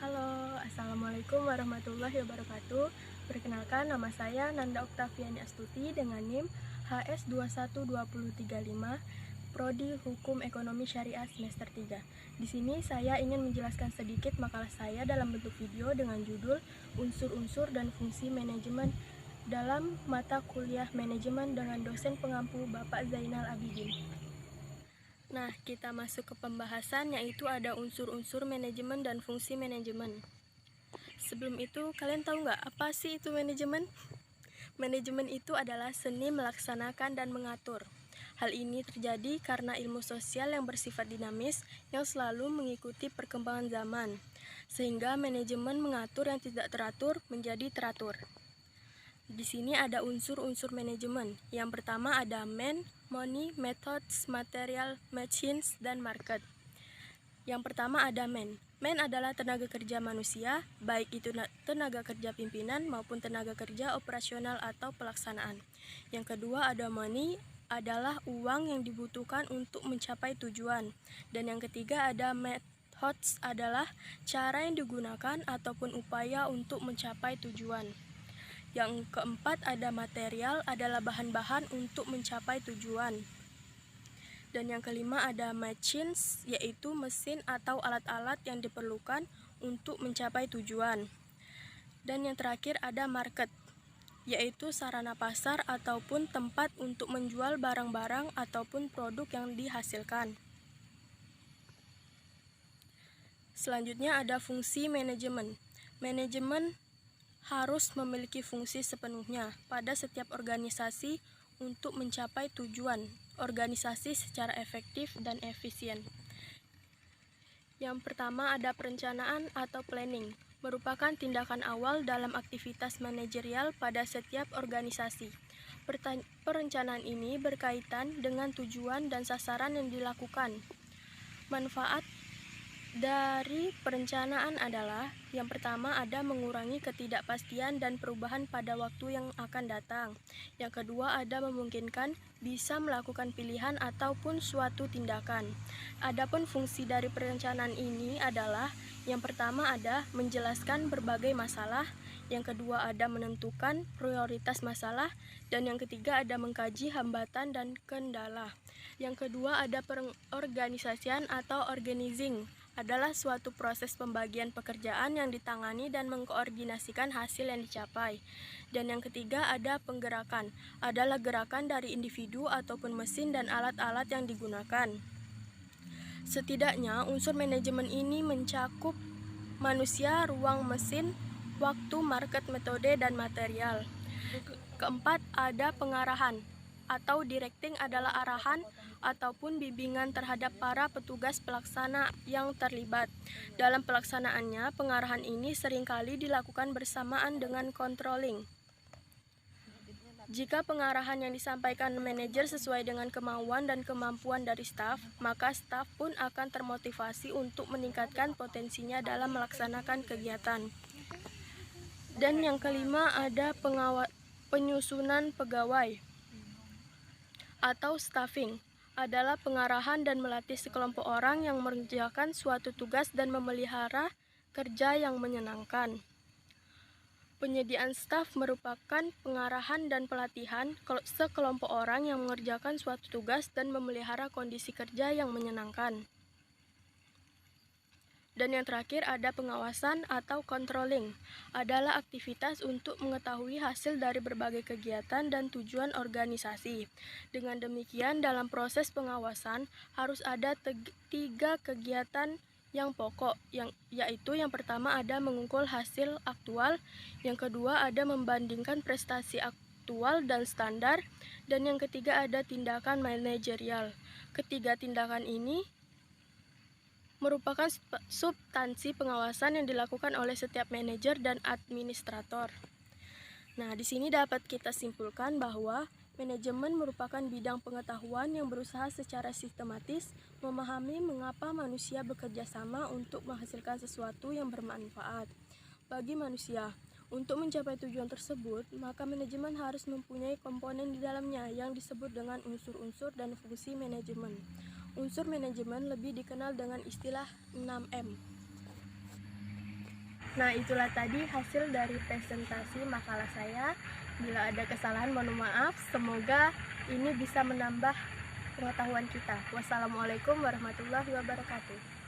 Halo, Assalamualaikum warahmatullahi wabarakatuh. Perkenalkan, nama saya Nanda Oktaviani Astuti dengan NIM HS212035, Prodi Hukum Ekonomi Syariah semester 3. Di sini saya ingin menjelaskan sedikit makalah saya dalam bentuk video dengan judul Unsur-unsur dan fungsi manajemen dalam mata kuliah manajemen dengan dosen pengampu Bapak Zainal Abidin. Nah, kita masuk ke pembahasan, yaitu ada unsur-unsur manajemen dan fungsi manajemen. Sebelum itu, kalian tahu nggak apa sih itu manajemen? Manajemen itu adalah seni melaksanakan dan mengatur. Hal ini terjadi karena ilmu sosial yang bersifat dinamis yang selalu mengikuti perkembangan zaman, sehingga manajemen mengatur yang tidak teratur menjadi teratur. Di sini ada unsur-unsur manajemen. Yang pertama ada man, money, methods, material, machines, dan market. Yang pertama ada man. Man adalah tenaga kerja manusia, baik itu tenaga kerja pimpinan maupun tenaga kerja operasional atau pelaksanaan. Yang kedua ada money, adalah uang yang dibutuhkan untuk mencapai tujuan. Dan yang ketiga ada methods, adalah cara yang digunakan ataupun upaya untuk mencapai tujuan. Yang keempat ada material, adalah bahan-bahan untuk mencapai tujuan. Dan yang kelima ada machines, yaitu mesin atau alat-alat yang diperlukan untuk mencapai tujuan. Dan yang terakhir ada market, yaitu sarana pasar ataupun tempat untuk menjual barang-barang ataupun produk yang dihasilkan. Selanjutnya ada fungsi manajemen. Manajemen harus memiliki fungsi sepenuhnya pada setiap organisasi untuk mencapai tujuan organisasi secara efektif dan efisien. Yang pertama ada perencanaan atau planning, merupakan tindakan awal dalam aktivitas manajerial pada setiap organisasi. Perencanaan ini berkaitan dengan tujuan dan sasaran yang dilakukan. Manfaat dari perencanaan adalah yang pertama ada mengurangi ketidakpastian dan perubahan pada waktu yang akan datang. Yang kedua ada memungkinkan bisa melakukan pilihan ataupun suatu tindakan. Adapun fungsi dari perencanaan ini adalah yang pertama ada menjelaskan berbagai masalah, yang kedua ada menentukan prioritas masalah, dan yang ketiga ada mengkaji hambatan dan kendala. Yang kedua ada pengorganisasian atau organizing, adalah suatu proses pembagian pekerjaan yang ditangani dan mengkoordinasikan hasil yang dicapai. Dan yang ketiga ada penggerakan, adalah gerakan dari individu ataupun mesin dan alat-alat yang digunakan. Setidaknya unsur manajemen ini mencakup manusia, ruang, mesin, waktu, market, metode, dan material. Keempat ada pengarahan atau directing, adalah arahan ataupun bimbingan terhadap para petugas pelaksana yang terlibat. Dalam pelaksanaannya, pengarahan ini seringkali dilakukan bersamaan dengan controlling. Jika pengarahan yang disampaikan manajer sesuai dengan kemauan dan kemampuan dari staf, maka staf pun akan termotivasi untuk meningkatkan potensinya dalam melaksanakan kegiatan. Dan yang kelima ada penyusunan pegawai atau staffing, adalah pengarahan dan melatih sekelompok orang yang mengerjakan suatu tugas dan memelihara kerja yang menyenangkan. Penyediaan staf merupakan pengarahan dan pelatihan sekelompok orang yang mengerjakan suatu tugas dan memelihara kondisi kerja yang menyenangkan. Dan yang terakhir ada pengawasan atau controlling, adalah aktivitas untuk mengetahui hasil dari berbagai kegiatan dan tujuan organisasi. Dengan demikian, dalam proses pengawasan harus ada 3 kegiatan yang pokok, yaitu yang pertama ada mengukur hasil aktual, yang kedua ada membandingkan prestasi aktual dan standar, dan yang ketiga ada tindakan manajerial. Ketiga tindakan ini merupakan substansi pengawasan yang dilakukan oleh setiap manajer dan administrator. Nah, di sini dapat kita simpulkan bahwa manajemen merupakan bidang pengetahuan yang berusaha secara sistematis memahami mengapa manusia bekerja sama untuk menghasilkan sesuatu yang bermanfaat bagi manusia. Untuk mencapai tujuan tersebut, maka manajemen harus mempunyai komponen di dalamnya yang disebut dengan unsur-unsur dan fungsi manajemen. Unsur manajemen lebih dikenal dengan istilah 6M. Nah, itulah tadi hasil dari presentasi makalah saya. Bila ada kesalahan, mohon maaf. Semoga ini bisa menambah pengetahuan kita. Wassalamualaikum warahmatullahi wabarakatuh.